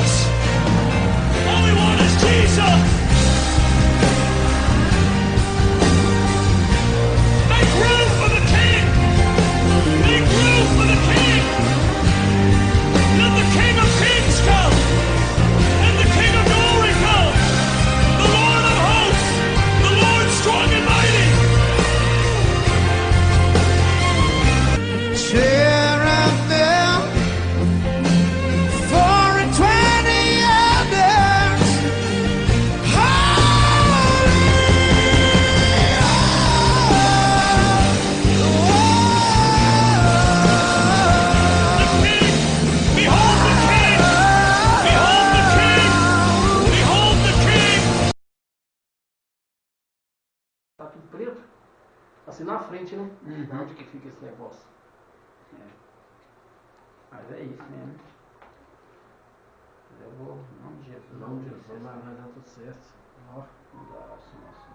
house. All we want is Jesus. Make room for the King. Make room for the King. Let the King of Kings come. And the King of Glory come. The Lord of hosts. The Lord strong and mighty. Cherubim, 4 and 20 elders, holy, the King, behold the King, behold the King, behold the King. Tá tudo preto? Assim na frente, né? Onde que fica esse negócio? Mas é isso mesmo. Eu vou, em nome de Jesus. Em nome de Jesus, vai dar tudo certo. Ó. Graças a nosso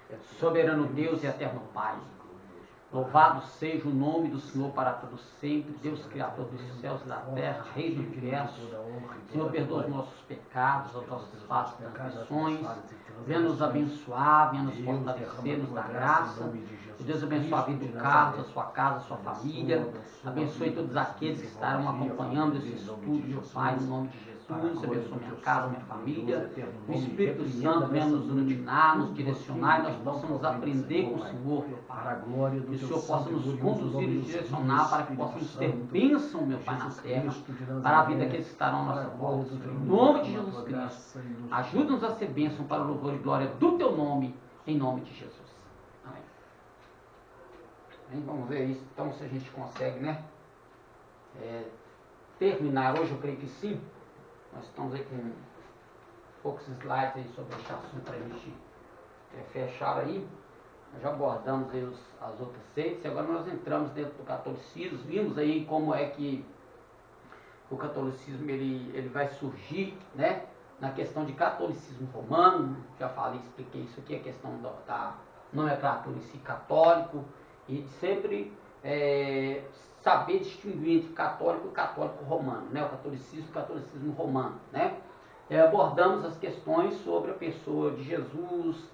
Deus. Soberano Deus e eterno Pai, louvado seja o nome do Senhor para todos sempre, Deus Criador dos céus e da terra, Rei do universo. Senhor, perdoa os nossos pecados, as nossas faltas e transgressões. Venha nos abençoar, venha nos fortalecer, nos dar graça. Deus abençoe a vida de Carlos, a sua casa, a sua família. Abençoe todos aqueles que estarão acompanhando esse estudo, meu Pai, no nome de Jesus. Abençoe minha casa, minha família. O Espírito Santo venha nos iluminar, nos direcionar e nós possamos aprender com o Senhor, meu Pai. Que o Senhor possa nos conduzir e direcionar para que possamos ter bênção, meu Pai, na terra, para a vida daqueles que estarão à nossa volta. Em nome de Jesus Cristo, ajuda-nos a ser bênção para o louvor e glória do Teu nome, em nome de Jesus. Amém. Bem, vamos ver isso, então, se a gente consegue, né? Terminar hoje, eu creio que sim. Nós estamos aí com poucos slides aí sobre esse assunto para a gente fechar aí. Nós já abordamos aí as outras seitas e agora nós entramos dentro do catolicismo, vimos aí como é que o catolicismo ele vai surgir, né? Na questão de catolicismo romano, já falei, expliquei isso aqui, a questão da nomenclatura em si católico, e sempre saber distinguir entre católico e católico romano, né? O catolicismo e o catolicismo romano, né? Abordamos as questões sobre a pessoa de Jesus,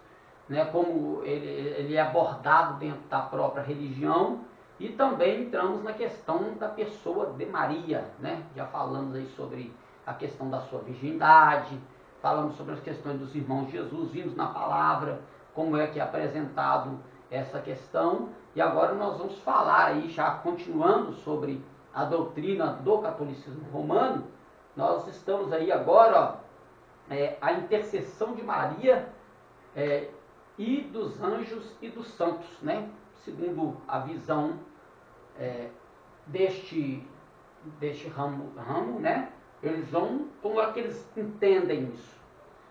né? Como ele é abordado dentro da própria religião, e também entramos na questão da pessoa de Maria, né? Já falamos aí sobre a questão da sua virgindade, falamos sobre as questões dos irmãos de Jesus, vimos na palavra como é que é apresentado essa questão, e agora nós vamos falar aí, já continuando sobre a doutrina do catolicismo romano. Nós estamos aí agora, a intercessão de Maria e dos anjos e dos santos, né? Segundo a visão deste ramo, né? Eles vão, como é que eles entendem isso?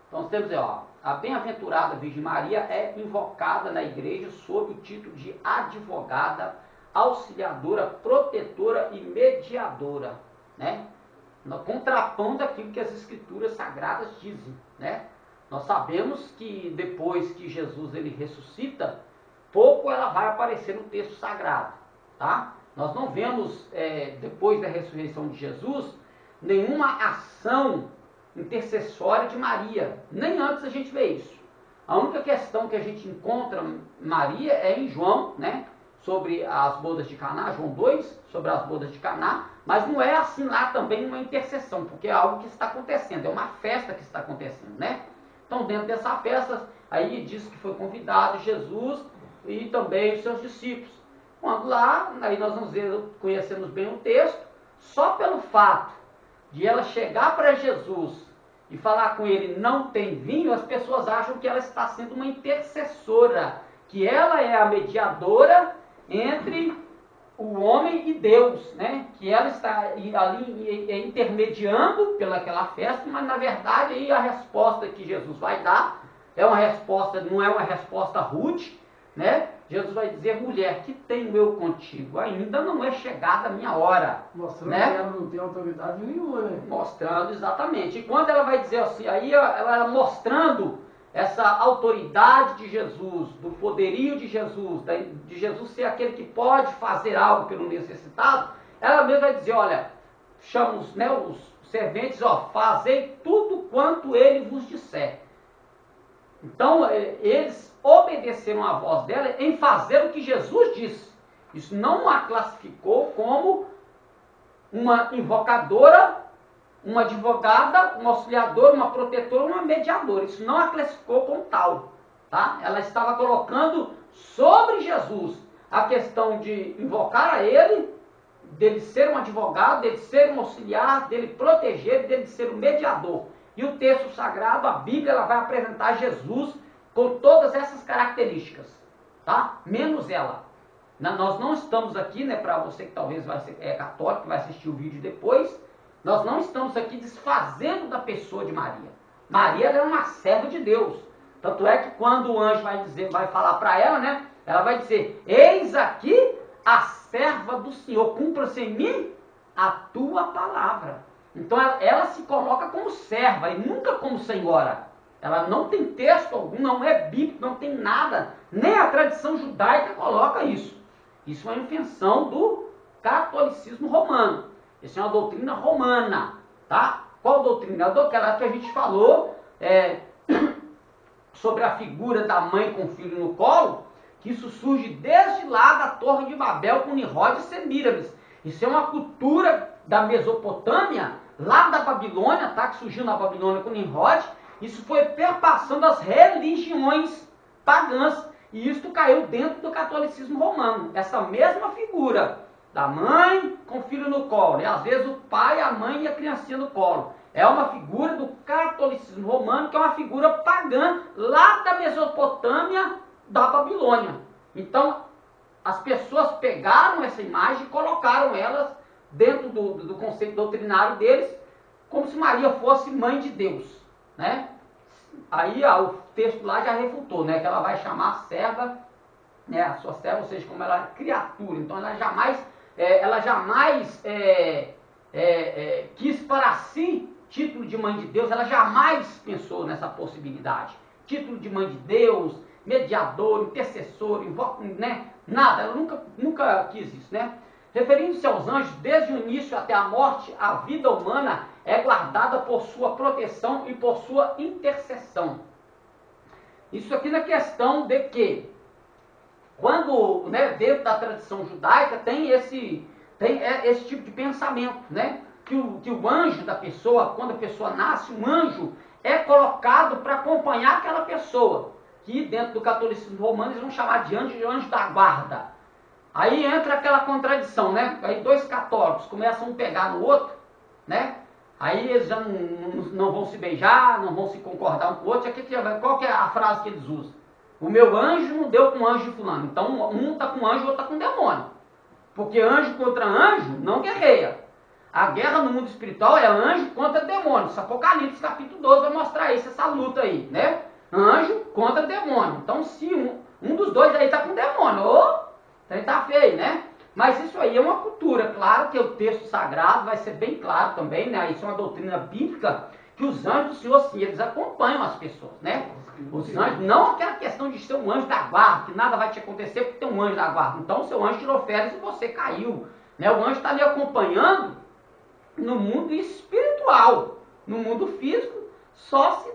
Então nós temos aí, a bem-aventurada Virgem Maria é invocada na igreja sob o título de advogada, auxiliadora, protetora e mediadora, né? Contrapondo aquilo que as escrituras sagradas dizem, né? Nós sabemos que depois que Jesus ele ressuscita, pouco ela vai aparecer no texto sagrado, tá? Nós não vemos, depois da ressurreição de Jesus, nenhuma ação intercessória de Maria. Nem antes a gente vê isso. A única questão que a gente encontra Maria é em João, né? Sobre as bodas de Caná, João 2, sobre as bodas de Caná, mas não é assim lá também uma intercessão, porque é algo que está acontecendo, é uma festa que está acontecendo, né? Então dentro dessa festa, aí diz que foi convidado Jesus e também os seus discípulos. Quando lá, aí nós vamos ver, conhecemos bem o texto, só pelo fato de ela chegar para Jesus e falar com ele, não tem vinho, as pessoas acham que ela está sendo uma intercessora, que ela é a mediadora entre o homem e Deus, né? Que ela está ali intermediando pelaquela festa, mas na verdade aí a resposta que Jesus vai dar é uma resposta, não é uma resposta rude, né? Jesus vai dizer, mulher, que tenho eu contigo? Ainda não é chegada a minha hora. Mostrando, né? Que ela não tem autoridade nenhuma, né? Mostrando, exatamente. E quando ela vai dizer assim, aí ela mostrando essa autoridade de Jesus, do poderio de Jesus ser aquele que pode fazer algo pelo necessitado, ela mesma vai dizer, olha, chama os serventes, ó, fazei tudo quanto ele vos disser. Então, eles obedeceram à voz dela em fazer o que Jesus disse. Isso não a classificou como uma invocadora, uma advogada, uma auxiliadora, uma protetora, uma mediadora. Isso não a classificou como tal. Tá? Ela estava colocando sobre Jesus a questão de invocar a ele, dele ser um advogado, dele ser um auxiliar, dele proteger, dele ser um mediador. E o texto sagrado, a Bíblia, ela vai apresentar Jesus com todas essas características, tá? Menos ela. Nós não estamos aqui, né, para você que talvez é católico, vai assistir o vídeo depois, nós não estamos aqui desfazendo da pessoa de Maria. Maria, ela é uma serva de Deus. Tanto é que quando o anjo vai falar para ela, né, ela vai dizer, eis aqui a serva do Senhor, cumpra-se em mim a tua palavra. Então ela se coloca como serva e nunca como senhora. Ela não tem texto algum, não é bíblico, não tem nada. Nem a tradição judaica coloca isso. Isso é uma invenção do catolicismo romano. Isso é uma doutrina romana. Tá? Qual doutrina? Aquela que a gente falou sobre a figura da mãe com o filho no colo, que isso surge desde lá da Torre de Babel com Nimrod e Semíramis. Isso é uma cultura da Mesopotâmia, lá da Babilônia, tá? Que surgiu na Babilônia com Nimrod. Isso foi perpassando as religiões pagãs. E isso caiu dentro do catolicismo romano. Essa mesma figura da mãe com o filho no colo. E às vezes o pai, a mãe e a criancinha no colo. É uma figura do catolicismo romano, que é uma figura pagã lá da Mesopotâmia, da Babilônia. Então, as pessoas pegaram essa imagem e colocaram elas dentro do conceito doutrinário deles, como se Maria fosse mãe de Deus, né? Aí o texto lá já refutou, né? Que ela vai chamar a serva, né? A sua serva, ou seja, como ela é criatura. Então ela jamais quis para si título de mãe de Deus. Ela jamais pensou nessa possibilidade. Título de mãe de Deus, mediador, intercessor, né? Nada. Ela nunca quis isso, né? Referindo-se aos anjos, desde o início até a morte, a vida humana é guardada por sua proteção e por sua intercessão. Isso aqui na questão de que, quando, né, dentro da tradição judaica, tem esse tipo de pensamento, né? Que o anjo da pessoa, quando a pessoa nasce, um anjo é colocado para acompanhar aquela pessoa, que dentro do catolicismo romano eles vão chamar de anjo da guarda. Aí entra aquela contradição, né? Aí dois católicos começam a um pegar no outro, né? Aí eles já não vão se beijar, não vão se concordar um com o outro. Qual que é a frase que eles usam? O meu anjo não deu com o anjo de fulano. Então um está com anjo, o outro está com demônio. Porque anjo contra anjo não guerreia. A guerra no mundo espiritual é anjo contra demônio. Esse Apocalipse capítulo 12 vai mostrar isso, essa luta aí, né? Anjo contra demônio. Então se um dos dois aí está com demônio, então tá feio, né? Mas isso aí é uma cultura. Claro que o texto sagrado vai ser bem claro também, né? Isso é uma doutrina bíblica, que os anjos do Senhor, sim, eles acompanham as pessoas, né? Os anjos, não aquela questão de ser um anjo da guarda, que nada vai te acontecer porque tem um anjo da guarda. Então o seu anjo tirou férias e você caiu, né? O anjo está ali acompanhando no mundo espiritual. No mundo físico, só se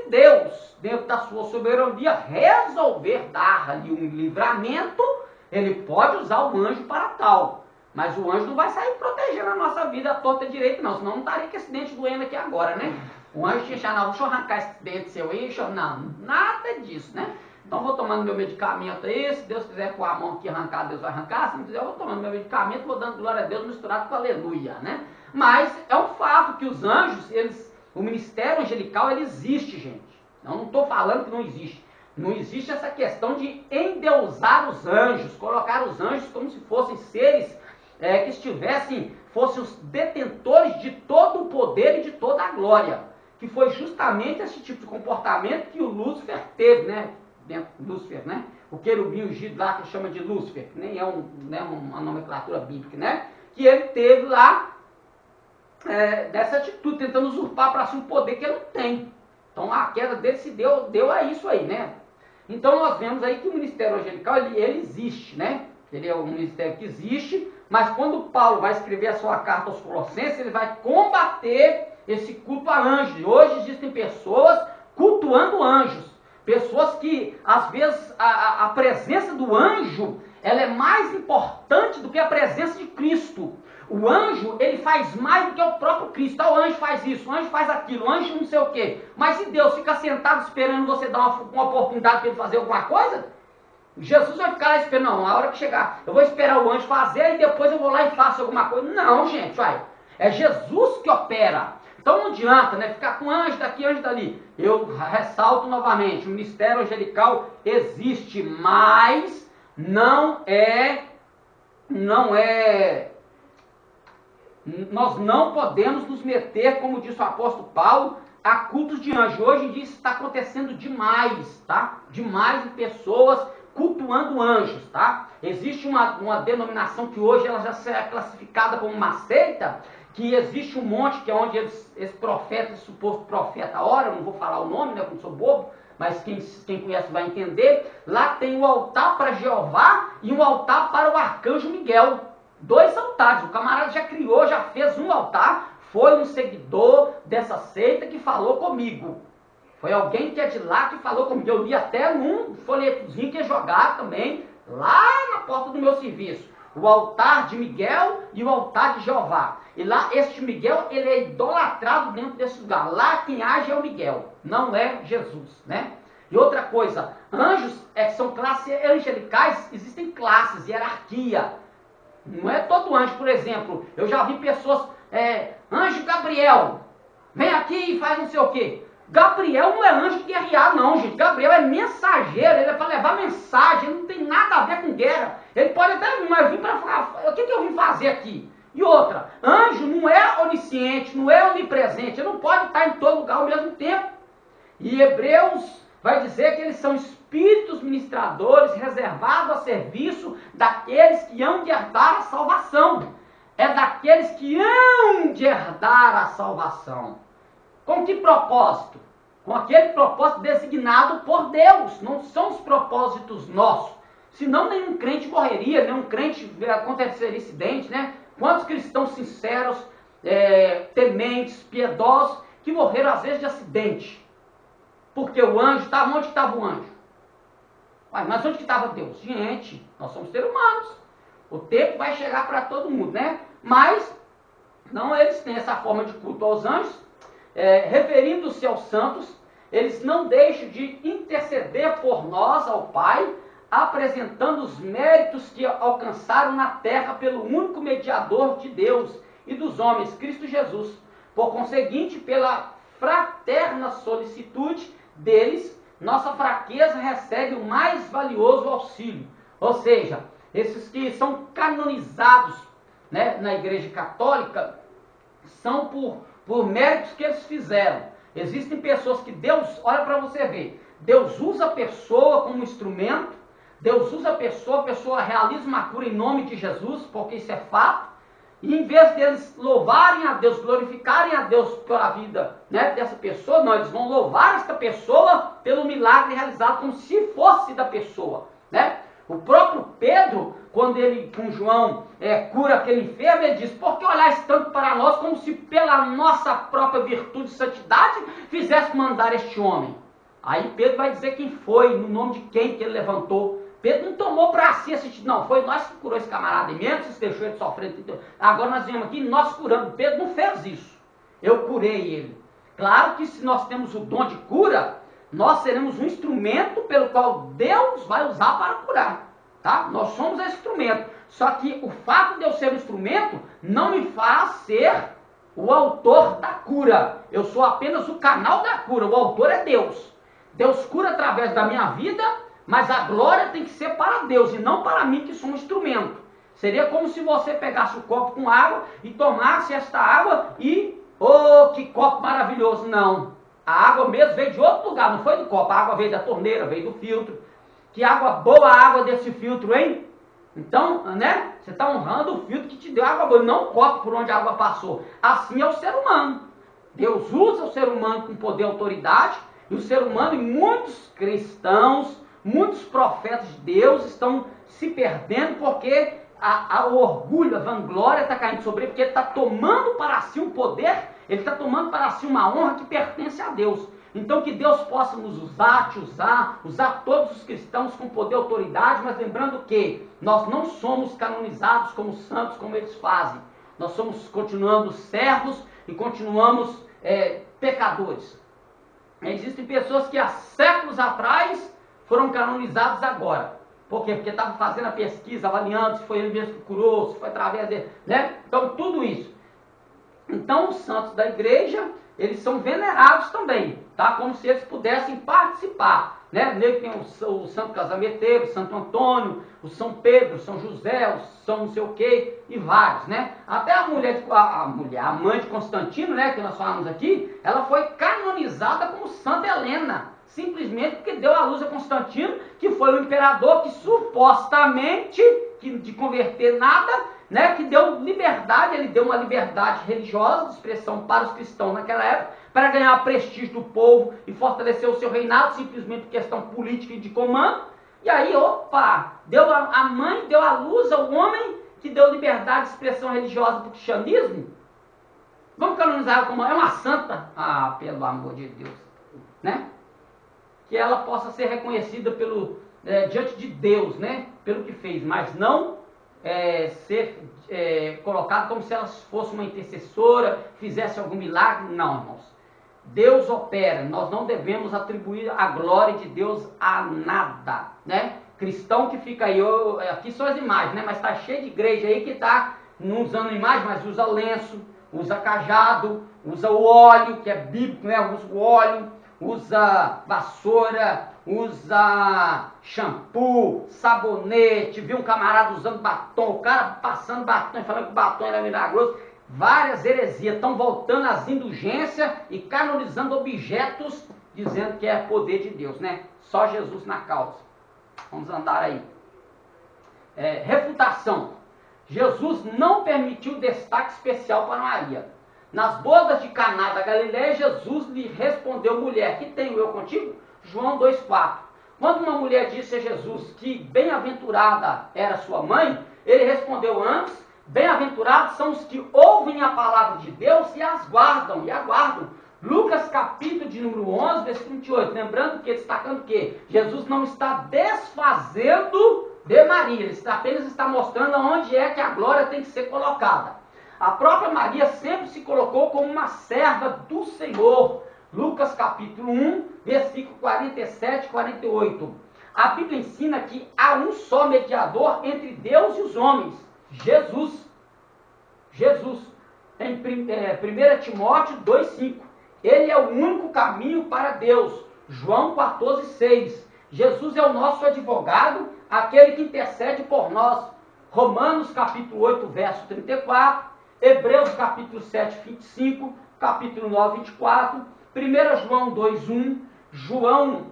Deus, dentro da sua soberania, resolver dar ali um livramento, ele pode usar o anjo para tal. Mas o anjo não vai sair protegendo a nossa vida à torta direita, não. Senão não estaria com esse dente doendo aqui agora, né? O anjo tinha achado, não, deixa eu arrancar esse dente seu aí. Não, nada disso, né? Então vou tomando meu medicamento aí. Se Deus quiser com a mão aqui arrancar, Deus vai arrancar. Se não quiser, eu vou tomando meu medicamento, vou dando glória a Deus misturado com aleluia, né? Mas é um fato que os anjos, o ministério angelical, ele existe, gente. Eu não estou falando que não existe. Não existe essa questão de endeusar os anjos, colocar os anjos como se fossem seres que fossem os detentores de todo o poder e de toda a glória. Que foi justamente esse tipo de comportamento que o Lúcifer teve, né? Lúcifer, né? O querubim ungido lá, que chama de Lúcifer, que nem é uma nomenclatura bíblica, né? Que ele teve lá dessa atitude, tentando usurpar para si um poder que ele não tem. Então a queda dele se deu a isso aí, né? Então nós vemos aí que o ministério angelical, ele existe, né? Ele é um ministério que existe, mas quando Paulo vai escrever a sua carta aos Colossenses, ele vai combater esse culto a anjos. Hoje existem pessoas cultuando anjos. Pessoas que, às vezes, a presença do anjo, ela é mais importante do que a presença de Cristo. O anjo, ele faz mais do que o próprio Cristo. O anjo faz isso, o anjo faz aquilo, o anjo não sei o quê. Mas se Deus fica sentado esperando você dar uma oportunidade para ele fazer alguma coisa, Jesus vai ficar lá esperando, não, a hora que chegar, eu vou esperar o anjo fazer e depois eu vou lá e faço alguma coisa. Não, gente, vai. É Jesus que opera. Então não adianta, né, ficar com anjo daqui, anjo dali. Eu ressalto novamente, o ministério angelical existe, mas nós não podemos nos meter, como disse o apóstolo Paulo, a cultos de anjo. Hoje em dia isso está acontecendo demais, tá? Demais de pessoas cultuando anjos, tá? Existe uma denominação que hoje ela já é classificada como uma seita, que existe um monte, que é onde esse profeta, esse suposto profeta, ora, eu não vou falar o nome, né, porque eu não sou bobo, mas quem conhece vai entender. Lá tem o altar para Jeová e um altar para o arcanjo Miguel. 2 altares, o camarada já criou, já fez um altar, foi um seguidor dessa seita que falou comigo. Foi alguém que é de lá que falou comigo. Eu li até num folhetozinho que jogaram também, lá na porta do meu serviço. O altar de Miguel e o altar de Jeová. E lá, este Miguel, ele é idolatrado dentro desse lugar. Lá quem age é o Miguel, não é Jesus, né? E outra coisa, anjos são classes angelicais, existem classes, hierarquia. Não é todo anjo, por exemplo. Eu já vi pessoas, anjo Gabriel, vem aqui e faz não sei o quê. Gabriel não é anjo de guerrear, não, gente. Gabriel é mensageiro, ele é para levar mensagem, ele não tem nada a ver com guerra. Ele pode até vir, mas vir para falar, o que eu vim fazer aqui? E outra, anjo não é onisciente, não é onipresente, ele não pode estar em todo lugar ao mesmo tempo. E Hebreus vai dizer que eles são espíritos ministradores reservados a serviço daqueles que hão de herdar a salvação. É daqueles que hão de herdar a salvação. Com que propósito? Com aquele propósito designado por Deus. Não são os propósitos nossos. Senão nenhum crente morreria, nenhum crente aconteceria acidente, né? Quantos cristãos sinceros, tementes, piedosos, que morreram às vezes de acidente. Porque o anjo estava, onde estava o anjo? Uai, mas onde que estava Deus? Gente, nós somos seres humanos. O tempo vai chegar para todo mundo, né? Mas, não, eles têm essa forma de culto aos anjos. Referindo-se aos santos, eles não deixam de interceder por nós ao Pai, apresentando os méritos que alcançaram na terra pelo único mediador de Deus e dos homens, Cristo Jesus. Por conseguinte, pela fraterna solicitude deles, nossa fraqueza recebe o mais valioso auxílio. Ou seja, esses que são canonizados, né, na Igreja Católica, são por méritos que eles fizeram. Existem pessoas que Deus, olha para você ver, Deus usa a pessoa como instrumento, Deus usa a pessoa realiza uma cura em nome de Jesus, porque isso é fato, e em vez deles louvarem a Deus, glorificarem a Deus pela vida, né, dessa pessoa, não, eles vão louvar esta pessoa pelo milagre realizado, como se fosse da pessoa, né? O próprio Pedro, quando ele com João cura aquele enfermo, ele diz, por que olhais tanto para nós, como se pela nossa própria virtude e santidade fizesse mandar este homem? Aí Pedro vai dizer quem foi, no nome de quem que ele levantou. Pedro não tomou para si esse não, foi nós que curou esse camarada e mesmo se deixou ele sofrendo. Agora nós viemos aqui, nós curamos. Pedro não fez isso. Eu curei ele. Claro que se nós temos o dom de cura, nós seremos um instrumento pelo qual Deus vai usar para curar. Tá? Nós somos esse instrumento. Só que o fato de eu ser um instrumento não me faz ser o autor da cura. Eu sou apenas o canal da cura. O autor é Deus. Deus cura através da minha vida, mas a glória tem que ser para Deus e não para mim que sou um instrumento. Seria como se você pegasse o copo com água e tomasse esta água e, que copo maravilhoso. Não. A água mesmo veio de outro lugar, não foi do copo. A água veio da torneira, veio do filtro. Que água boa a água desse filtro, hein? Então, né? Você está honrando o filtro que te deu água boa, não o copo por onde a água passou. Assim é o ser humano. Deus usa o ser humano com poder e autoridade, e o ser humano, e muitos cristãos, muitos profetas de Deus estão se perdendo porque o orgulho, a vanglória está caindo sobre ele, porque ele está tomando para si um poder, ele está tomando para si uma honra que pertence a Deus. Então que Deus possa nos usar, te usar todos os cristãos com poder e autoridade, mas lembrando que nós não somos canonizados como santos, como eles fazem. Nós somos continuando servos e continuamos pecadores. Existem pessoas que há séculos atrás foram canonizados agora. Por quê? Porque estavam fazendo a pesquisa, avaliando se foi ele mesmo que curou, se foi através dele, né? Então tudo isso. Então os santos da igreja, eles são venerados também, tá? Como se eles pudessem participar, né? Nele tem o Santo Casamenteiro, o Santo Antônio, o São Pedro, o São José, o São não sei o que, e vários, né? Até a mãe de Constantino, né, que nós falamos aqui, ela foi canonizada como Santa Helena, simplesmente porque deu à luz a Constantino, que foi o imperador que supostamente, que de converter nada, né, que deu liberdade, ele deu uma liberdade religiosa de expressão para os cristãos naquela época, para ganhar prestígio do povo e fortalecer o seu reinado, simplesmente por questão política e de comando. E aí, a mãe deu à luz ao homem que deu liberdade de expressão religiosa para o cristianismo. Vamos canonizar ela como uma santa? Ah, pelo amor de Deus, né? Que ela possa ser reconhecida diante de Deus, né? Pelo que fez, mas não ser colocada como se ela fosse uma intercessora, fizesse algum milagre. Não, irmãos. Deus opera, nós não devemos atribuir a glória de Deus a nada, né? Cristão que fica aí, aqui são as imagens, né? Mas está cheio de igreja aí que está não usando imagem, mas usa lenço, usa cajado, usa o óleo, que é bíblico, né? Usa o óleo, usa vassoura, usa shampoo, sabonete. Viu um camarada usando batom, o cara passando batom e falando que o batom era milagroso. Várias heresias, estão voltando às indulgências e canonizando objetos, dizendo que é poder de Deus, né? Só Jesus na causa. Vamos andar aí. Refutação. Jesus não permitiu destaque especial para Maria. Nas bodas de Caná da Galileia, Jesus lhe respondeu: mulher, que tenho eu contigo? João 2,4. Quando uma mulher disse a Jesus que bem-aventurada era sua mãe, ele respondeu antes: bem-aventurados são os que ouvem a palavra de Deus e as guardam, e aguardam. Lucas capítulo de número 11, versículo 28. Lembrando que, destacando que Jesus não está desfazendo de Maria, ele apenas está mostrando onde é que a glória tem que ser colocada. A própria Maria sempre se colocou como uma serva do Senhor. Lucas capítulo 1, versículo 47 e 48. A Bíblia ensina que há um só mediador entre Deus e os homens, Jesus. Em 1 Timóteo 2,5. Ele é o único caminho para Deus. João 14,6. Jesus é o nosso advogado, aquele que intercede por nós. Romanos capítulo 8, verso 34. Hebreus capítulo 7, 25. Capítulo 9, 24. 1 João 2,1. João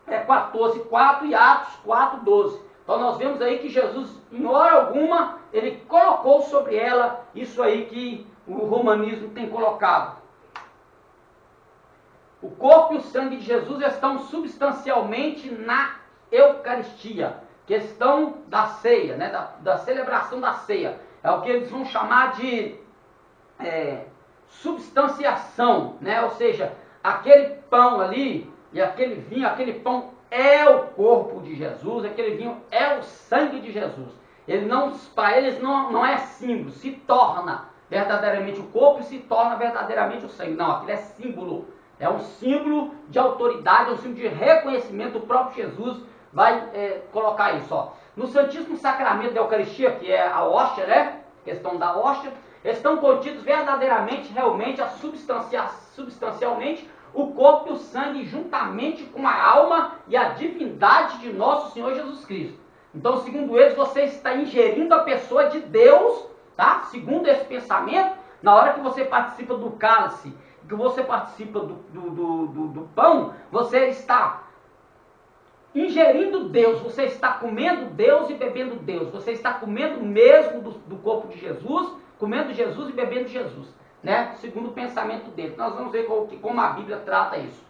14,4 e Atos 4,12. Então nós vemos aí que Jesus, em hora alguma, ele colocou sobre ela isso aí que o romanismo tem colocado. O corpo e o sangue de Jesus estão substancialmente na Eucaristia, questão da ceia, né, da celebração da ceia. É o que eles vão chamar de substanciação, né? Ou seja, aquele pão ali e aquele vinho, aquele pão é o corpo de Jesus, aquele vinho é o sangue de Jesus. Para eles não é símbolo, se torna verdadeiramente o corpo e se torna verdadeiramente o sangue. Não, aquilo é símbolo. É um símbolo de autoridade, é um símbolo de reconhecimento. O próprio Jesus vai colocar isso. Ó. No Santíssimo Sacramento da Eucaristia, que é a hóstia, né? Questão da hóstia, estão contidos verdadeiramente, realmente, substancialmente, o corpo e o sangue, juntamente com a alma e a divindade de nosso Senhor Jesus Cristo. Então, segundo eles, você está ingerindo a pessoa de Deus, tá? Segundo esse pensamento, na hora que você participa do cálice, que você participa do pão, você está ingerindo Deus, você está comendo Deus e bebendo Deus, você está comendo mesmo do corpo de Jesus, comendo Jesus e bebendo Jesus. né? Segundo o pensamento dele. Nós vamos ver como a Bíblia trata isso.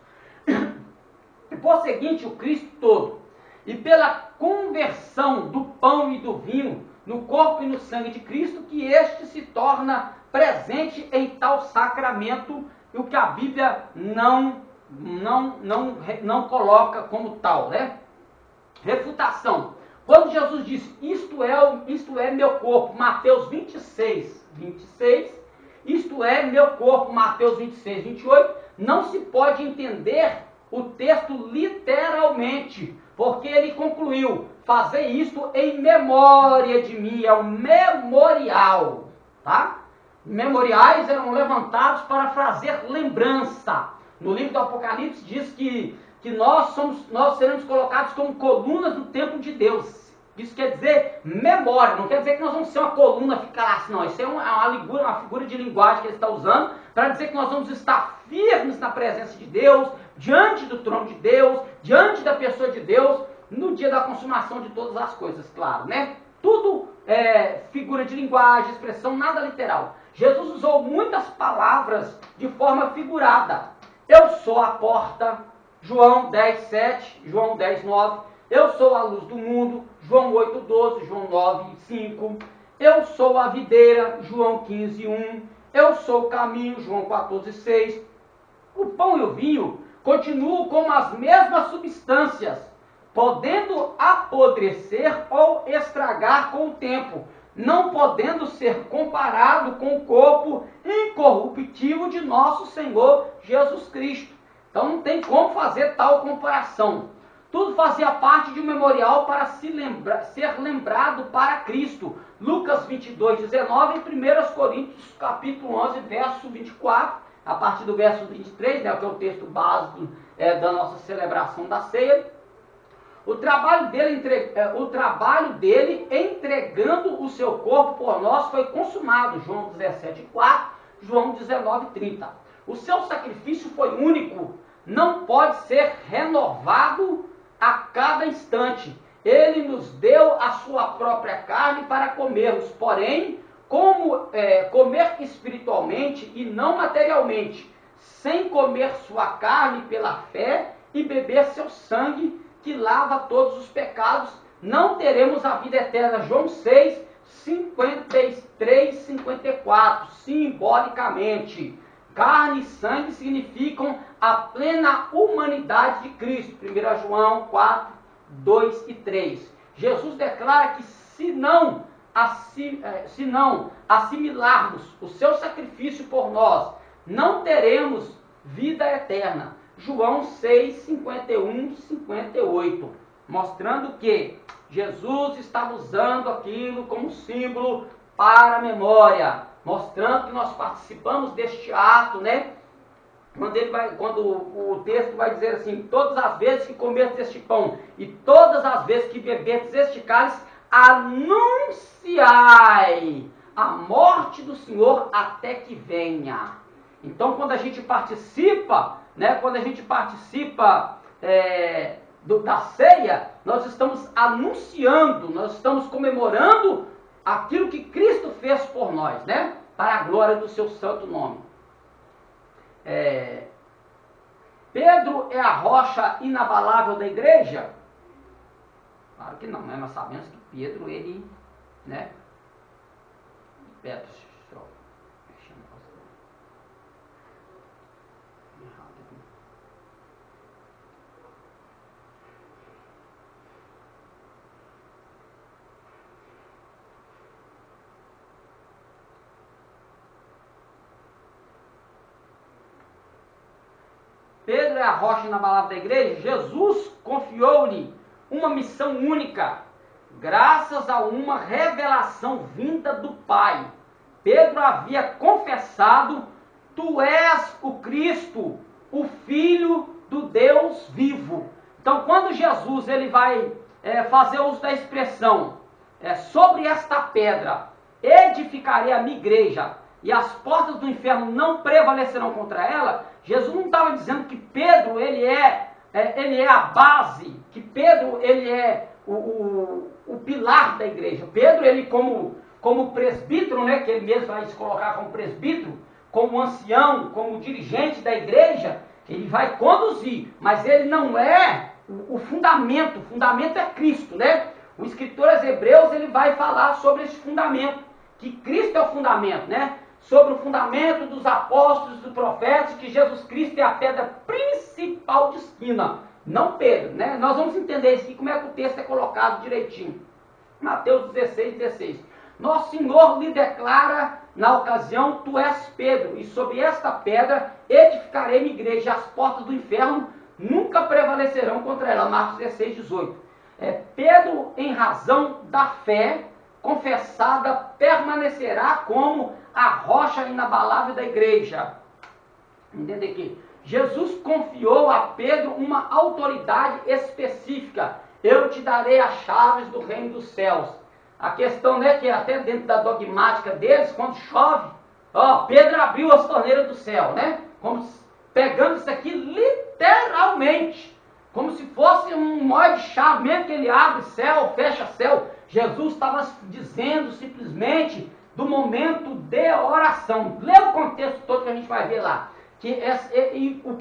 E por seguinte, o Cristo todo, e pela conversão do pão e do vinho no corpo e no sangue de Cristo, que este se torna presente em tal sacramento, o que a Bíblia não coloca como tal, né? Refutação. Quando Jesus disse, isto é meu corpo, Mateus 26, isto é meu corpo, Mateus 26, 28, não se pode entender o texto literalmente, porque ele concluiu, fazer isto em memória de mim, é um memorial, tá? Memoriais eram levantados para fazer lembrança. No livro do Apocalipse diz que nós seremos colocados como colunas no templo de Deus. Isso quer dizer memória, não quer dizer que nós vamos ser uma coluna ficar lá assim, não. Isso é uma figura de linguagem que ele está usando para dizer que nós vamos estar firmes na presença de Deus, diante do trono de Deus, diante da pessoa de Deus, no dia da consumação de todas as coisas, claro, né? Tudo é figura de linguagem, expressão, nada literal. Jesus usou muitas palavras de forma figurada. Eu sou a porta, João 10, 7, João 10, 9. Eu sou a luz do mundo, João 8, 12, João 9, 5. Eu sou a videira, João 15, 1. Eu sou o caminho, João 14, 6. O pão e o vinho continuam como as mesmas substâncias, podendo apodrecer ou estragar com o tempo, não podendo ser comparado com o corpo incorruptível de nosso Senhor Jesus Cristo. Então não tem como fazer tal comparação. Tudo fazia parte de um memorial para ser lembrado para Cristo. Lucas 22, 19 e 1 Coríntios capítulo 11, verso 24, a partir do verso 23, né, que é o texto básico da nossa celebração da ceia. O trabalho dele entregando o seu corpo por nós foi consumado. João 17, 4, João 19, 30. O seu sacrifício foi único, não pode ser renovado a cada instante. Ele nos deu a sua própria carne para comermos, porém, como comer espiritualmente e não materialmente, sem comer sua carne pela fé e beber seu sangue, que lava todos os pecados, não teremos a vida eterna. João 6, 53, 54, simbolicamente. Carne e sangue significam a plena humanidade de Cristo. 1 João 4, 2 e 3. Jesus declara que se não assimilarmos o seu sacrifício por nós, não teremos vida eterna. João 6, 51, 58. Mostrando que Jesus estava usando aquilo como símbolo para a memória, mostrando que nós participamos deste ato, né? Quando o texto vai dizer assim, todas as vezes que comerdes este pão e todas as vezes que beberdes este cálice, anunciai a morte do Senhor até que venha. Então, quando a gente participa, né? Quando a gente participa da ceia, nós estamos anunciando, nós estamos comemorando aquilo que Cristo fez por nós, né? Para a glória do seu santo nome. Pedro é a rocha inabalável da igreja? Claro que não, né? Nós sabemos que Pedro, ele, né? Pedro é a rocha inabalável da igreja. Jesus confiou-lhe uma missão única, graças a uma revelação vinda do Pai. Pedro havia confessado, tu és o Cristo, o Filho do Deus vivo. Então, quando Jesus ele vai fazer uso da expressão, sobre esta pedra edificarei a minha igreja, e as portas do inferno não prevalecerão contra ela, Jesus não estava dizendo que Pedro ele é a base, que Pedro ele é o pilar da igreja. Pedro, ele como presbítero, né, que ele mesmo vai se colocar como presbítero, como ancião, como dirigente da igreja, ele vai conduzir, mas ele não é o fundamento é Cristo, né? O escritor aos Hebreus, ele vai falar sobre esse fundamento, que Cristo é o fundamento, né? Sobre o fundamento dos apóstolos, dos profetas, que Jesus Cristo é a pedra principal de esquina, não Pedro, né? Nós vamos entender isso aqui, como é que o texto é colocado direitinho. Mateus 16. Nosso Senhor lhe declara na ocasião: tu és Pedro, e sobre esta pedra edificarei minha igreja, e as portas do inferno nunca prevalecerão contra ela. Marcos 16:18. Pedro, em razão da fé confessada, permanecerá como a rocha inabalável da igreja. Entende aqui? Jesus confiou a Pedro uma autoridade específica. Eu te darei as chaves do reino dos céus. A questão, né, que até dentro da dogmática deles, quando chove, Pedro abriu as torneiras do céu, né? Como pegando isso aqui literalmente, como se fosse um nó de chave, mesmo que ele abre céu, fecha céu. Jesus estava dizendo simplesmente do momento de oração. Lê o contexto todo que a gente vai ver lá. O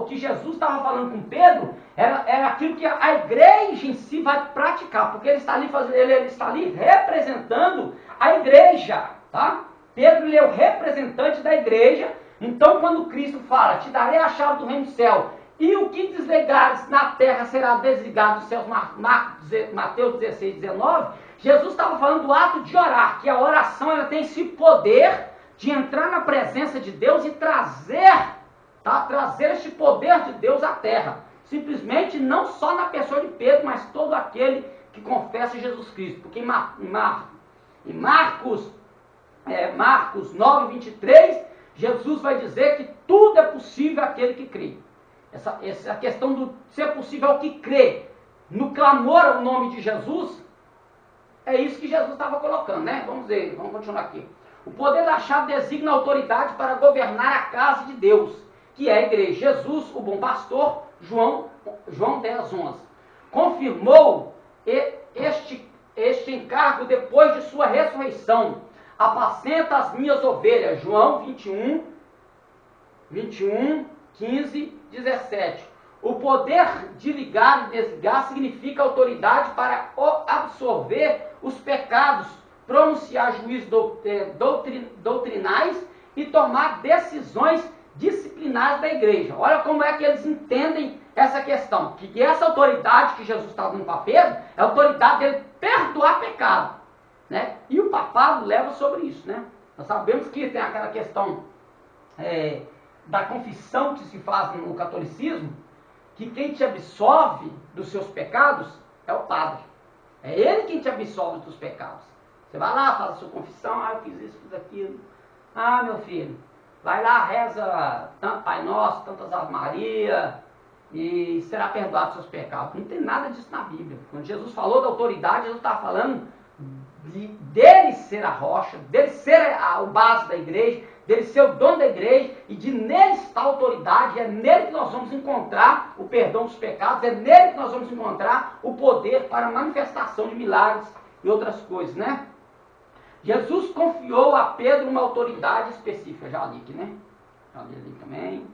que Jesus estava falando com Pedro era aquilo que a igreja em si vai praticar, porque ele está ali representando a igreja, tá? Pedro, ele é o representante da igreja. Então, quando Cristo fala: te darei a chave do reino do céu, e o que desligares na terra será desligado dos céus, Mateus 16:19, Jesus estava falando do ato de orar, que a oração ela tem esse poder de entrar na presença de Deus e trazer esse poder de Deus à terra. Simplesmente não só na pessoa de Pedro, mas todo aquele que confessa Jesus Cristo. Porque em Marcos 9:23, Jesus vai dizer que tudo é possível àquele que crê. Essa questão do ser possível ao que crê no clamor ao nome de Jesus, é isso que Jesus estava colocando, né? Vamos continuar aqui. O poder da chave designa a autoridade para governar a casa de Deus, que é a igreja. Jesus, o bom pastor, João 10:11. Confirmou este encargo depois de sua ressurreição. Apacenta as minhas ovelhas. João 21, 15, 17. O poder de ligar e desligar significa autoridade para absorver os pecados, pronunciar juízos doutrinais e tomar decisões disciplinares da igreja. Olha como é que eles entendem essa questão. Que essa autoridade que Jesus está dando para Pedro é a autoridade dele perdoar pecado, né? E o papado leva sobre isso, né? Nós sabemos que tem aquela questão da confissão que se faz no catolicismo, que quem te absolve dos seus pecados é o padre. É ele quem te absolve dos pecados. Você vai lá, faz a sua confissão: eu fiz isso, fiz aquilo. Meu filho, vai lá, reza tanto Pai Nosso, tantas Ave Maria, e será perdoado os seus pecados. Não tem nada disso na Bíblia. Quando Jesus falou da autoridade, Jesus estava falando dele ser a rocha, dele ser o base da igreja, dele ser o dono da igreja, e de nele estar a autoridade. É nele que nós vamos encontrar o perdão dos pecados, é nele que nós vamos encontrar o poder para a manifestação de milagres e outras coisas, né? Jesus confiou a Pedro uma autoridade específica. Já li aqui, né? Já li ali também.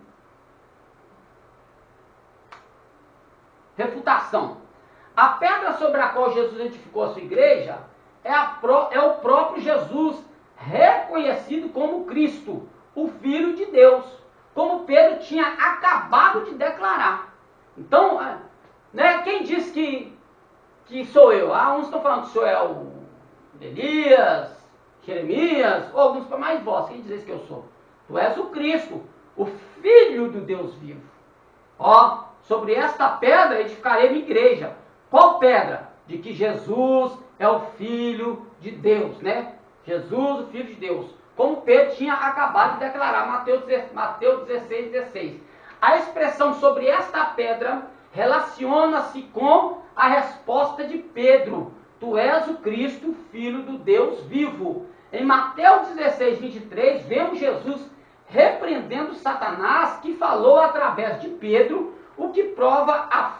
Refutação. A pedra sobre a qual Jesus edificou a sua igreja é o próprio Jesus, reconhecido como Cristo, o Filho de Deus, como Pedro tinha acabado de declarar. Então, né, quem diz que sou eu? Uns estão falando que sou eu, Elias, Jeremias, ou alguns, mas vós, quem diz que eu sou? Tu és o Cristo, o Filho do Deus vivo. Sobre esta pedra edificarei minha igreja. Qual pedra? De que Jesus é o Filho de Deus, né? Jesus, o Filho de Deus. Como Pedro tinha acabado de declarar, Mateus 16:16. A expressão sobre esta pedra relaciona-se com a resposta de Pedro: tu és o Cristo, Filho do Deus vivo. Em Mateus 16:23, vemos Jesus repreendendo Satanás, que falou através de Pedro, o que prova a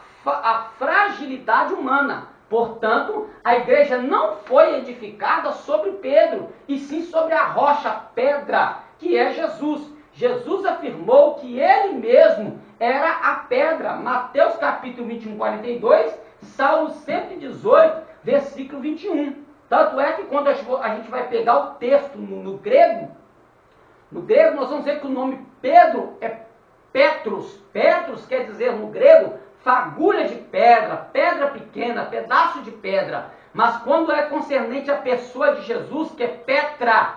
fragilidade humana. Portanto, a igreja não foi edificada sobre Pedro, e sim sobre a rocha, pedra, que é Jesus. Jesus afirmou que ele mesmo era a pedra. Mateus capítulo 21, 42, Salmo 118, versículo 21. Tanto é que quando a gente vai pegar o texto no grego nós vamos ver que o nome Pedro é Petros. Petros quer dizer no grego fagulha de pedra, pedra pequena, pedaço de pedra. Mas quando é concernente à pessoa de Jesus, que é Petra,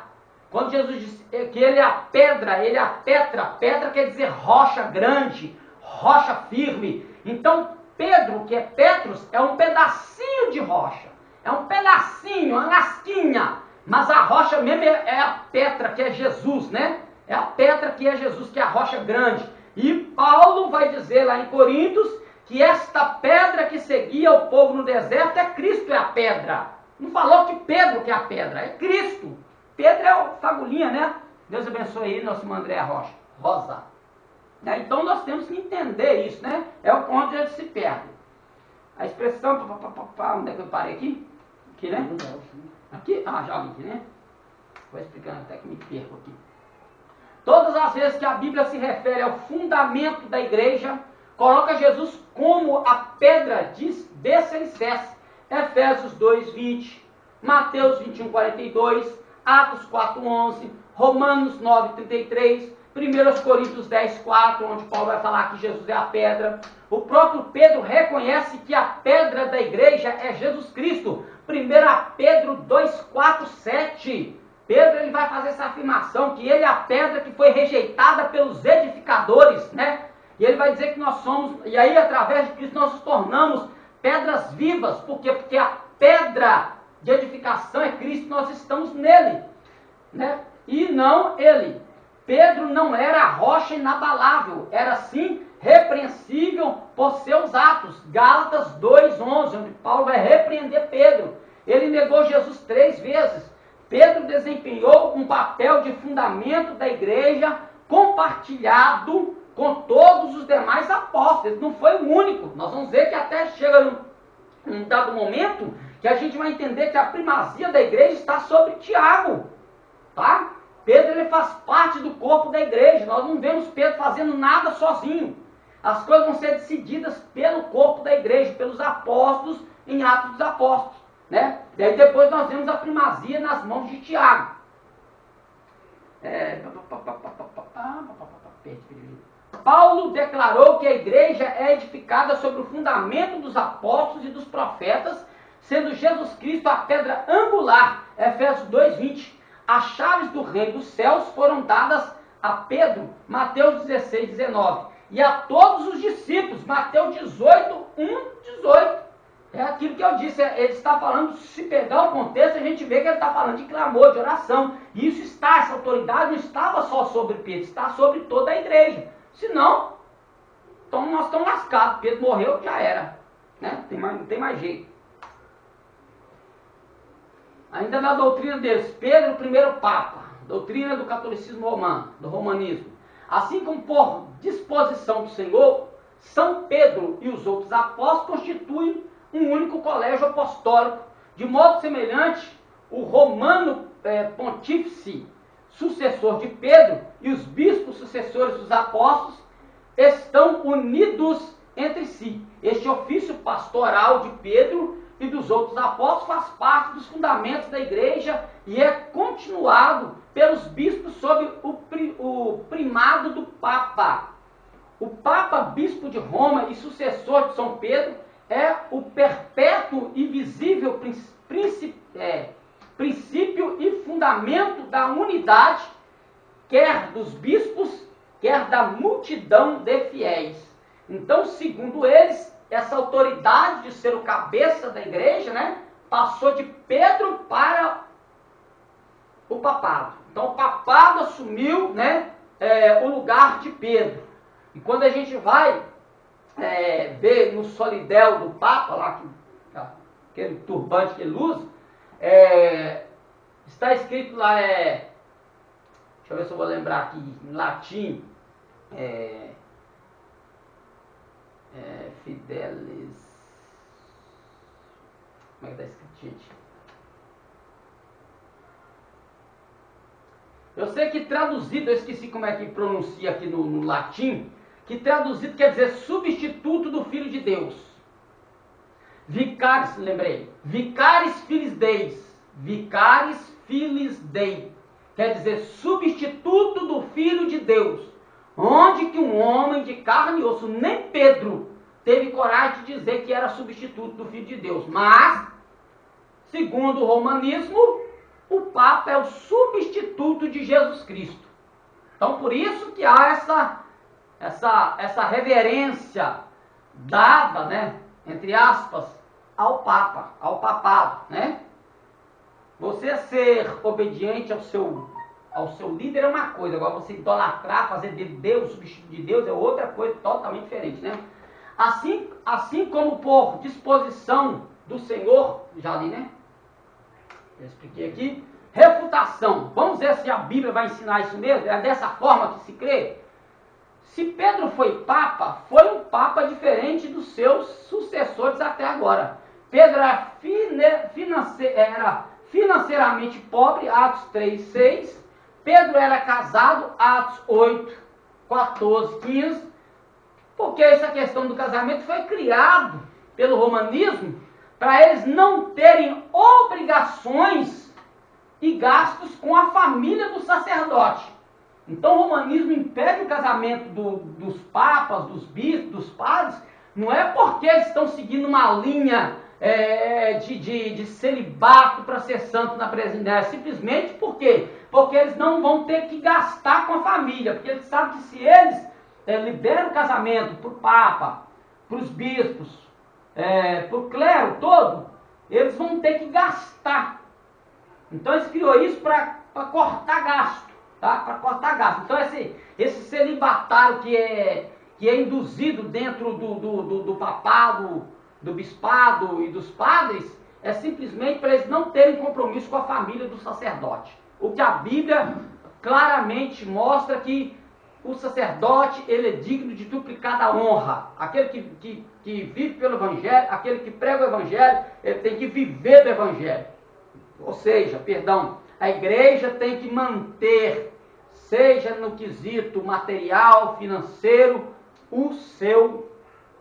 quando Jesus diz que ele é a pedra, ele é a Petra. Pedra quer dizer rocha grande, rocha firme. Então Pedro, que é Petros, é um pedacinho de rocha. É um pedacinho, uma lasquinha. Mas a rocha mesmo é a Petra, que é Jesus, né? É a Petra que é Jesus, que é a rocha grande. E Paulo vai dizer lá em Coríntios que esta pedra que seguia o povo no deserto é Cristo, é a pedra. Não falou que Pedro que é a pedra, é Cristo. Pedro é o fagulhinha, né? Deus abençoe aí, nosso irmão André Rosa. Então nós temos que entender isso, né? É onde ele se perde. A expressão, onde é que eu parei aqui? Aqui, né? Aqui? Já vi aqui, né? Vou explicando até que me perco aqui. Todas as vezes que a Bíblia se refere ao fundamento da igreja, coloca Jesus como a pedra de alicerce. Efésios 2:20, Mateus 21:42, Atos 4:11, Romanos 9:33, 1 Coríntios 10:4, onde Paulo vai falar que Jesus é a pedra. O próprio Pedro reconhece que a pedra da igreja é Jesus Cristo. 1 Pedro 2:4-7. Pedro ele vai fazer essa afirmação, que ele é a pedra que foi rejeitada pelos edificadores, né? E ele vai dizer que nós somos, e aí através de Cristo nós nos tornamos pedras vivas. Por quê? Porque a pedra de edificação é Cristo, nós estamos nele, né? E não ele. Pedro não era rocha inabalável, era sim repreensível por seus atos. Gálatas 2:11, onde Paulo vai repreender Pedro. Ele negou Jesus 3 vezes. Pedro desempenhou um papel de fundamento da igreja compartilhado com todos os demais apóstolos. Ele não foi o único. Nós vamos ver que até chega num dado momento que a gente vai entender que a primazia da igreja está sobre Tiago. Tá? Pedro ele faz parte do corpo da igreja. Nós não vemos Pedro fazendo nada sozinho. As coisas vão ser decididas pelo corpo da igreja, pelos apóstolos, em Atos dos Apóstolos. Né? E aí depois nós vemos a primazia nas mãos de Tiago. Paulo declarou que a igreja é edificada sobre o fundamento dos apóstolos e dos profetas, sendo Jesus Cristo a pedra angular. Efésios 2:20. As chaves do reino dos céus foram dadas a Pedro, Mateus 16:19. E a todos os discípulos, Mateus 18:1-18. É aquilo que eu disse, ele está falando, se pegar o contexto, a gente vê que ele está falando de clamor, de oração. E isso está, essa autoridade não estava só sobre Pedro, está sobre toda a igreja. Senão, então nós estamos lascados. Pedro morreu, já era. Né? Não tem mais jeito. Ainda na doutrina deles, Pedro, o primeiro Papa, doutrina do catolicismo romano, do romanismo. Assim como por disposição do Senhor, São Pedro e os outros apóstolos constituem um único colégio apostólico. De modo semelhante, o romano pontífice, sucessor de Pedro, e os bispos sucessores dos apóstolos, estão unidos entre si. Este ofício pastoral de Pedro e dos outros apóstolos faz parte dos fundamentos da igreja e é continuado pelos bispos sob o primado do Papa. O Papa, bispo de Roma e sucessor de São Pedro, é o perpétuo e visível princípio e fundamento da unidade, quer dos bispos, quer da multidão de fiéis. Então, segundo eles, essa autoridade de ser o cabeça da igreja, né, passou de Pedro para o papado. Então, o papado assumiu, né, o lugar de Pedro. E quando a gente vai ver no solidel do Papa, lá, aquele turbante que ele usa, está escrito lá, deixa eu ver se eu vou lembrar aqui, em latim, Fidelis, como é que está escrito, gente? Eu sei que traduzido, eu esqueci como é que pronuncia aqui no latim, que traduzido quer dizer substituto do Filho de Deus. Vicaris, lembrei. Vicaris Filis Deis. Vicaris Filis Dei. Quer dizer substituto do Filho de Deus. Onde que um homem de carne e osso, nem Pedro, teve coragem de dizer que era substituto do Filho de Deus. Mas, segundo o romanismo, o Papa é o substituto de Jesus Cristo. Então, por isso que há essa reverência dada, né, entre aspas, ao Papa, ao papado, né? Você ser obediente ao seu líder é uma coisa, agora você idolatrar, fazer de Deus, substituto de Deus, é outra coisa totalmente diferente, né? Assim como por disposição do Senhor, já li, né? Eu expliquei aqui. Refutação. Vamos ver se a Bíblia vai ensinar isso mesmo? É dessa forma que se crê? Se Pedro foi Papa, foi um Papa diferente dos seus sucessores até agora. Pedro era financeiramente pobre, Atos 3:6. Pedro era casado, Atos 8:14-15. Porque essa questão do casamento foi criado pelo romanismo para eles não terem obrigações e gastos com a família do sacerdote. Então o romanismo impede o casamento dos papas, dos bispos, dos padres, não é porque eles estão seguindo uma linha de celibato para ser santo na presidência, simplesmente porque eles não vão ter que gastar com a família, porque eles sabem que se eles liberam o casamento para o papa, para os bispos, para o clero todo, eles vão ter que gastar. Então eles criou isso para cortar gasto, tá? Para cortar gasto. Então esse celibatário que é induzido dentro do papado, do bispado e dos padres, é simplesmente para eles não terem compromisso com a família do sacerdote. O que a Bíblia claramente mostra que o sacerdote, ele é digno de duplicada honra. Aquele que vive pelo Evangelho, aquele que prega o Evangelho, ele tem que viver do Evangelho. Ou seja, a igreja tem que manter, seja no quesito material, financeiro, o seu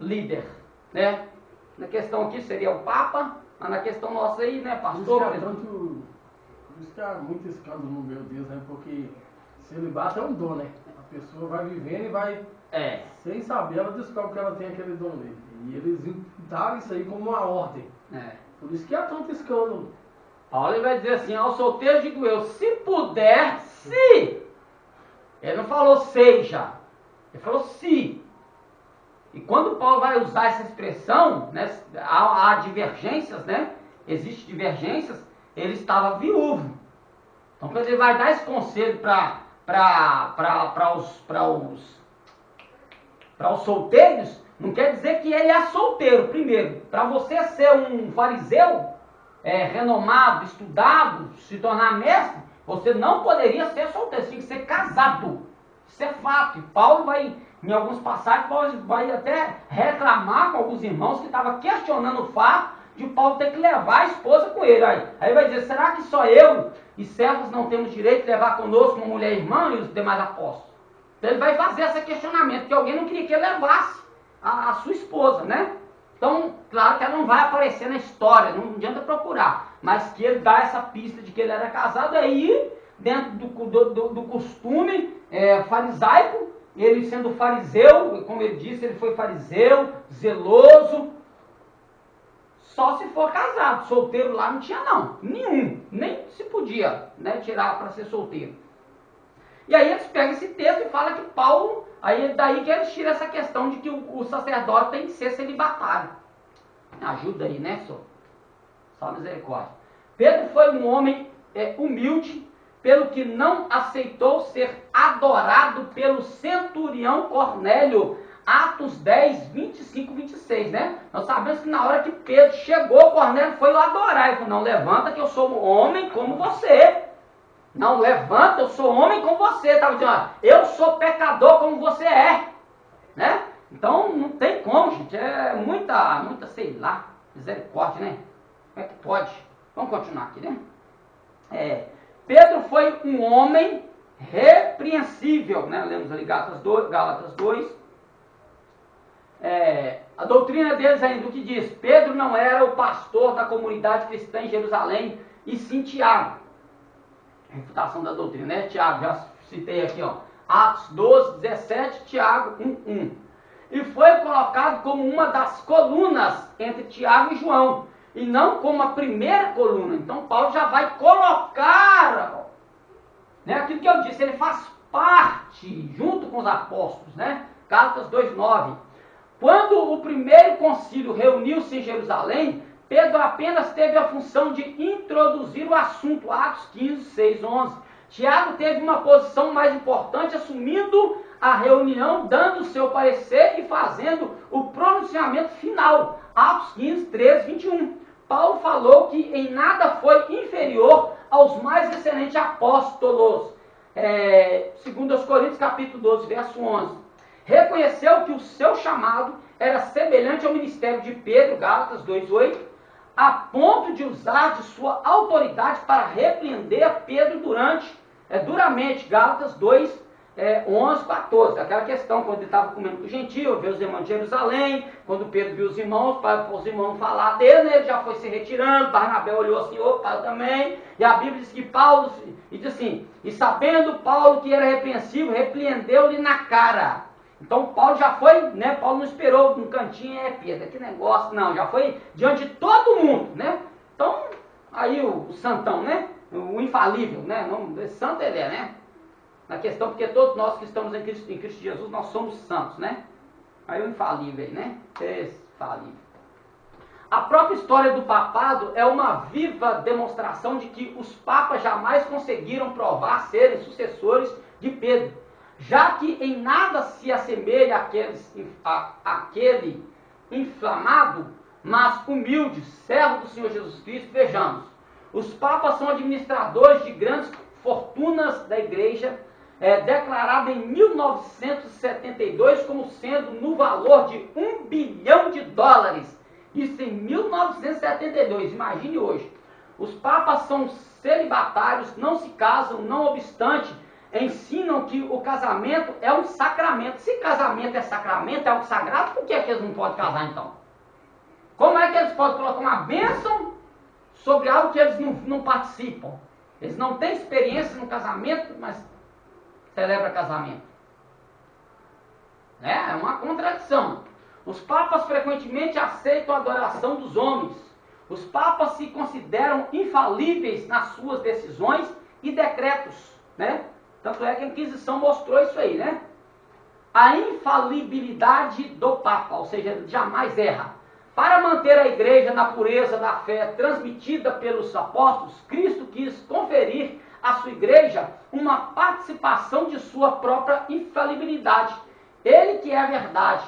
líder, né? Na questão aqui seria o Papa, mas na questão nossa aí, né, pastor? Por isso que há muito escândalo no meu Deus, né? Porque celibato é um dom, né? A pessoa vai vivendo e vai, sem saber, ela descobre que ela tem aquele dom dele. E eles daram isso aí como uma ordem. Por isso que há tanto escândalo. Paulo vai dizer assim, ao solteiro digo eu, se puder, se. Ele não falou seja, ele falou se. E quando Paulo vai usar essa expressão, né, há divergências, né? Existem divergências, ele estava viúvo. Então quando ele vai dar esse conselho para os solteiros, não quer dizer que ele é solteiro, primeiro. Para você ser um fariseu, renomado, estudado, se tornar mestre, você não poderia ser solteiro, você tinha que ser casado. Isso é fato. E Paulo vai, em alguns passagens, Paulo vai até reclamar com alguns irmãos que estavam questionando o fato de Paulo ter que levar a esposa com ele. Aí vai dizer, será que só eu e servos não temos direito de levar conosco uma mulher irmã e os demais apóstolos? Então ele vai fazer esse questionamento, que alguém não queria que ele levasse a sua esposa, né? Então, claro que ela não vai aparecer na história, não adianta procurar, mas que ele dá essa pista de que ele era casado, aí dentro do costume farisaico, ele sendo fariseu, como ele disse, ele foi fariseu, zeloso, só se for casado. Solteiro lá não tinha não, nenhum, nem se podia, né, tirar para ser solteiro. E aí eles pegam esse texto e falam que Paulo, aí daí que eles tiram essa questão de que o sacerdote tem que ser celibatário. Ajuda aí, né, senhor? Só misericórdia. Pedro foi um homem humilde, pelo que não aceitou ser adorado pelo centurião Cornélio. Atos 10, 25, 26, né? Nós sabemos que na hora que Pedro chegou, Cornélio foi o adorar. Ele falou, não, levanta que eu sou um homem como você. Não, levanta, eu sou homem como você. Estava dizendo, eu sou pecador como você é. Né? Então, não tem como, gente. É muita, sei lá, misericórdia, né? Como é que pode? Vamos continuar aqui, né? Pedro foi um homem repreensível, né? Lemos ali Gálatas 2. A doutrina deles ainda, o que diz? Pedro não era o pastor da comunidade cristã em Jerusalém, e sim Tiago. Refutação da doutrina, né? Tiago, já citei aqui, ó. Atos 12, 17, Tiago 1:1. E foi colocado como uma das colunas entre Tiago e João, e não como a primeira coluna. Então Paulo já vai colocar, né, aquilo que eu disse, ele faz parte, junto com os apóstolos, né? Gálatas 2:9. Quando o primeiro concílio reuniu-se em Jerusalém, Pedro apenas teve a função de introduzir o assunto, Atos 15, 6, 11. Tiago teve uma posição mais importante, assumindo a reunião, dando o seu parecer e fazendo o pronunciamento final, Atos 15, 13, 21. Paulo falou que em nada foi inferior aos mais excelentes apóstolos, segundo aos Coríntios capítulo 12, verso 11. Reconheceu que o seu chamado era semelhante ao ministério de Pedro, Gálatas 2:8, a ponto de usar de sua autoridade para repreender Pedro duramente, Gálatas 2:11, 14. Aquela questão, quando ele estava comendo com o gentio, viu os irmãos de Jerusalém, quando Pedro viu os irmãos, para os irmãos falar dele, ele já foi se retirando, Barnabé olhou assim, opa, eu também, e a Bíblia diz que Paulo, e diz assim, e sabendo Paulo que era repreensível, repreendeu-lhe na cara. Então Paulo já foi, né? Paulo não esperou no cantinho, Pedro, que negócio, não, já foi diante de todo mundo, né? Então, aí o santão, né? O infalível, né? Não, santo ele é, né? Na questão, porque todos nós que estamos em Cristo Jesus, nós somos santos, né? Aí o infalível, né? Infalível. A própria história do papado é uma viva demonstração de que os papas jamais conseguiram provar serem sucessores de Pedro, já que em nada se assemelha àquele inflamado, mas humilde, servo do Senhor Jesus Cristo. Vejamos, os papas são administradores de grandes fortunas da igreja, declarada em 1972 como sendo no valor de $1 bilhão. Isso em 1972, imagine hoje. Os papas são celibatários, não se casam, não obstante, ensinam que o casamento é um sacramento. Se casamento é sacramento, é algo sagrado, por que eles não podem casar então? Como é que eles podem colocar uma bênção sobre algo que eles não participam? Eles não têm experiência no casamento, mas celebram casamento. É uma contradição. Os papas frequentemente aceitam a adoração dos homens. Os papas se consideram infalíveis nas suas decisões e decretos, né? Tanto é que a Inquisição mostrou isso aí, né? A infalibilidade do Papa, ou seja, ele jamais erra. Para manter a igreja na pureza da fé transmitida pelos apóstolos, Cristo quis conferir à sua igreja uma participação de sua própria infalibilidade. Ele que é a verdade,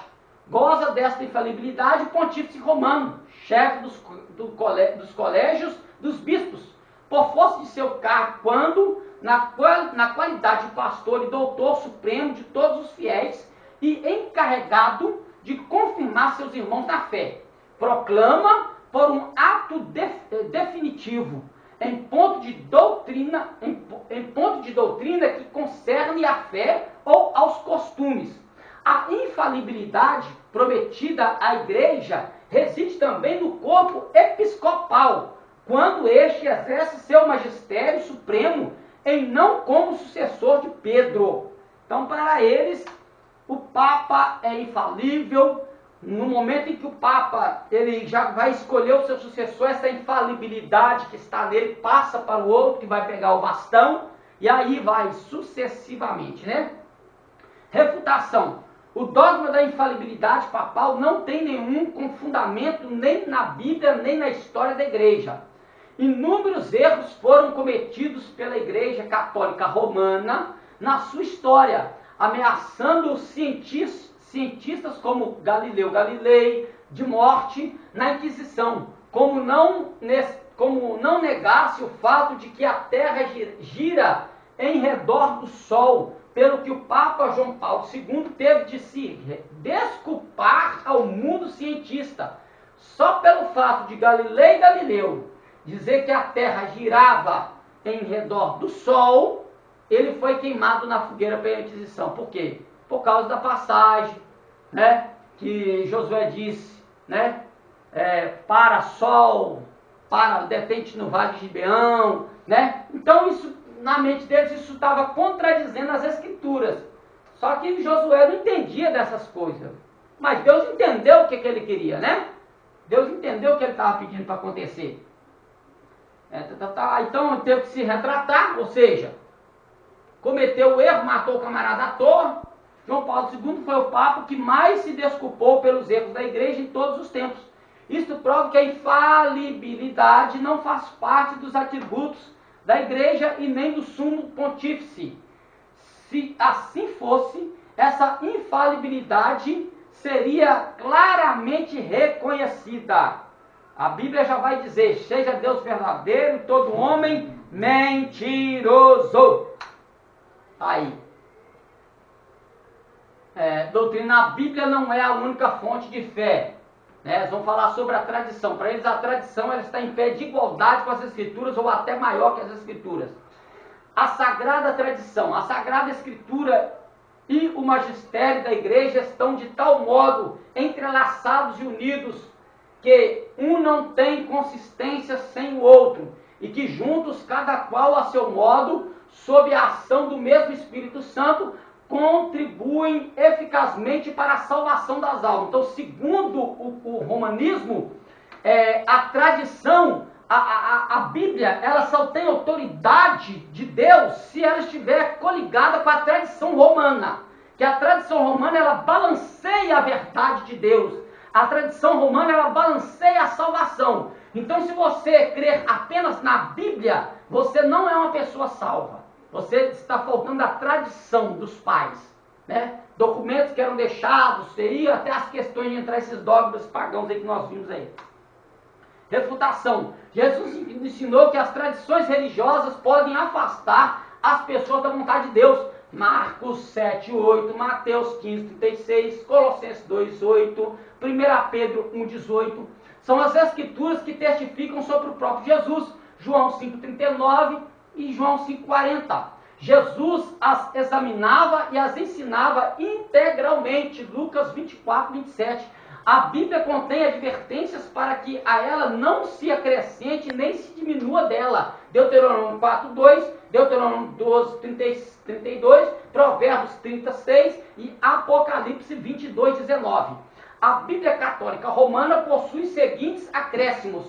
goza desta infalibilidade o pontífice romano, chefe dos colégios dos bispos, por força de seu cargo, quando na qualidade de pastor e doutor supremo de todos os fiéis e encarregado de confirmar seus irmãos na fé, proclama por um ato definitivo em ponto de doutrina que concerne à fé ou aos costumes. A infalibilidade prometida à igreja reside também no corpo episcopal, quando este exerce seu magistério supremo em não como sucessor de Pedro. Então, para eles, o Papa é infalível. No momento em que o Papa ele já vai escolher o seu sucessor, essa infalibilidade que está nele passa para o outro, que vai pegar o bastão, e aí vai sucessivamente, né? Refutação. O dogma da infalibilidade papal não tem nenhum fundamento nem na Bíblia, nem na história da igreja. Inúmeros erros foram cometidos pela Igreja Católica Romana na sua história, ameaçando os cientistas como Galileu Galilei de morte na Inquisição, como não negar-se o fato de que a Terra gira em redor do Sol, pelo que o Papa João Paulo II teve de se desculpar ao mundo cientista. Só pelo fato de Galileu dizer que a Terra girava em redor do Sol, ele foi queimado na fogueira pela Inquisição. Por quê? Por causa da passagem, né, que Josué disse, né, para sol, para detente no vale de Gibeão, né? Então isso, na mente deles, isso estava contradizendo as Escrituras. Só que Josué não entendia dessas coisas. Mas Deus entendeu o que ele queria, né? Deus entendeu o que ele estava pedindo para acontecer. Então ele teve que se retratar, ou seja, cometeu o erro, matou o camarada à toa. João Paulo II foi o Papa que mais se desculpou pelos erros da igreja em todos os tempos. Isso prova que a infalibilidade não faz parte dos atributos da igreja e nem do sumo pontífice. Se assim fosse, essa infalibilidade seria claramente reconhecida. A Bíblia já vai dizer: seja Deus verdadeiro e todo homem mentiroso. Aí. Doutrina, a Bíblia não é a única fonte de fé. Eles vão falar sobre a tradição. Para eles, a tradição ela está em pé de igualdade com as Escrituras ou até maior que as Escrituras. A Sagrada Tradição, a Sagrada Escritura e o magistério da igreja estão de tal modo entrelaçados e unidos que um não tem consistência sem o outro e que juntos, cada qual a seu modo, sob a ação do mesmo Espírito Santo, contribuem eficazmente para a salvação das almas. Então, segundo o romanismo, a tradição, a Bíblia, ela só tem autoridade de Deus se ela estiver coligada com a tradição romana. Que a tradição romana, ela balanceia a verdade de Deus. A tradição romana, ela balanceia a salvação. Então, se você crer apenas na Bíblia, você não é uma pessoa salva. Você está faltando a tradição dos pais, né? Documentos que eram deixados, seria até as questões de entrar esses dogmas pagãos aí que nós vimos aí. Refutação. Jesus ensinou que as tradições religiosas podem afastar as pessoas da vontade de Deus. Marcos 7:8, Mateus 15:36, Colossenses 2:8, 1 Pedro 1:18. São as escrituras que testificam sobre o próprio Jesus. João 5:39 e João 5:40. Jesus as examinava e as ensinava integralmente. Lucas 24:27. A Bíblia contém advertências para que a ela não se acrescente nem se diminua dela. Deuteronômio 4:2, Deuteronômio 12:32, Provérbios 36 e Apocalipse 22:19. A Bíblia Católica Romana possui os seguintes acréscimos,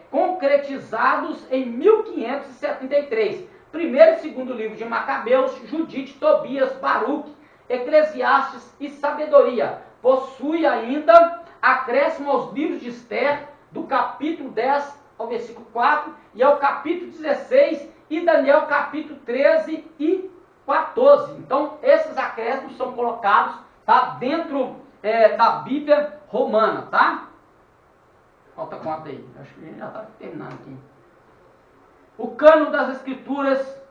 concretizados em 1573. Primeiro e segundo livro de Macabeus, Judite, Tobias, Baruque, Eclesiastes e Sabedoria. Possui ainda acréscimo aos livros de Esther, do capítulo 10 ao versículo 4, e ao capítulo 16, e Daniel capítulo 13 e 14. Então, esses acréscimos são colocados, tá, dentro da Bíblia romana, tá? Falta quanto aí? Acho que a gente já está terminando aqui. O cânon das Escrituras,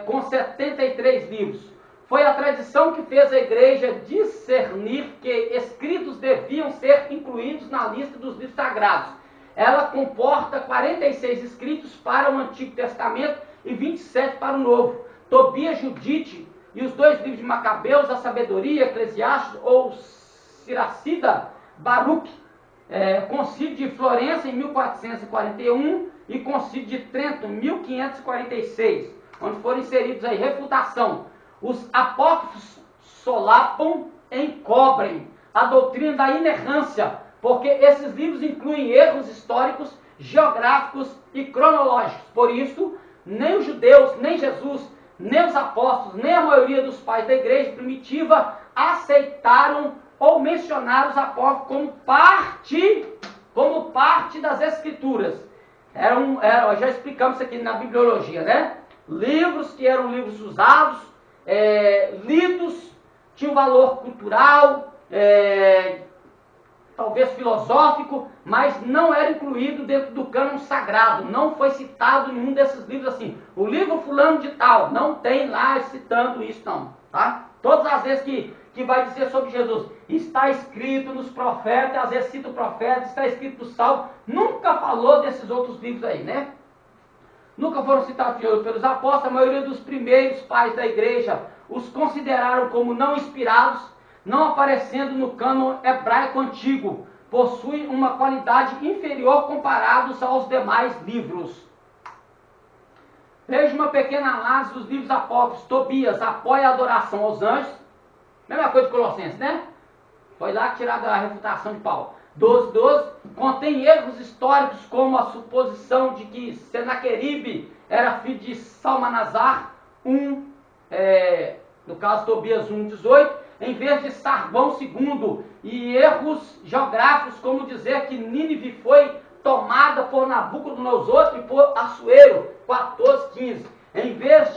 com 73 livros. Foi a tradição que fez a igreja discernir que escritos deviam ser incluídos na lista dos livros sagrados. Ela comporta 46 escritos para o Antigo Testamento e 27 para o Novo. Tobias, Judite e os dois livros de Macabeus, a Sabedoria, Eclesiastes ou Siracida, Baruque. Concílio de Florença em 1441 e Concílio de Trento em 1546, onde foram inseridos aí refutação. Os apócrifos solapam, encobrem a doutrina da inerrância, porque esses livros incluem erros históricos, geográficos e cronológicos. Por isso, nem os judeus, nem Jesus, nem os apóstolos, nem a maioria dos pais da igreja primitiva aceitaram ou mencionaram os apócrifos como parte das Escrituras. Já explicamos isso aqui na bibliologia, né? Livros que eram livros usados, lidos, tinham valor cultural, talvez filosófico, mas não era incluído dentro do cânon sagrado. Não foi citado nenhum desses livros assim. O livro fulano de tal, não tem lá citando isso não, tá? Todas as vezes que vai dizer sobre Jesus, está escrito nos profetas, às vezes cita o profeta, está escrito no Salmo, nunca falou desses outros livros aí, né? nunca foram citados pelos apóstolos. A maioria dos primeiros pais da igreja os consideraram como não inspirados, não aparecendo no cânon hebraico antigo. Possuem uma qualidade inferior comparados aos demais livros. Veja uma pequena análise dos livros apócrifos. Tobias apoia a adoração aos anjos. Mesma coisa de Colossenses, né? Foi lá que tiraram a refutação de Paulo. 12:12 contém erros históricos, como a suposição de que Senaqueribe era filho de Salmanasar, no caso Tobias 1:18, em vez de Sargão II, e erros geográficos, como dizer que Nínive foi tomada por Nabucodonosor e por Assuero, 14:15. Em vez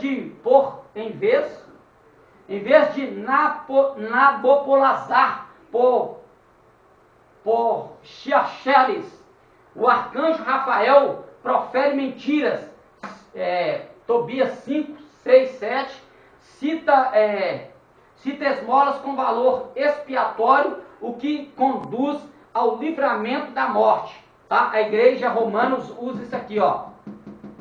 de Nabopolazar por Xiaxeres, o arcanjo Rafael profere mentiras. Tobias 5, 6, 7 cita esmolas com valor expiatório, o que conduz ao livramento da morte. Tá? A igreja romana usa isso aqui, ó.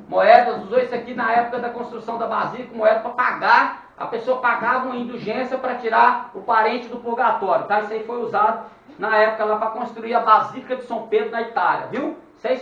Moedas, usou isso aqui na época da construção da basílica, moeda para pagar. A pessoa pagava uma indulgência para tirar o parente do purgatório. Tá? Isso aí foi usado na época lá para construir a Basílica de São Pedro na Itália, viu? Isso é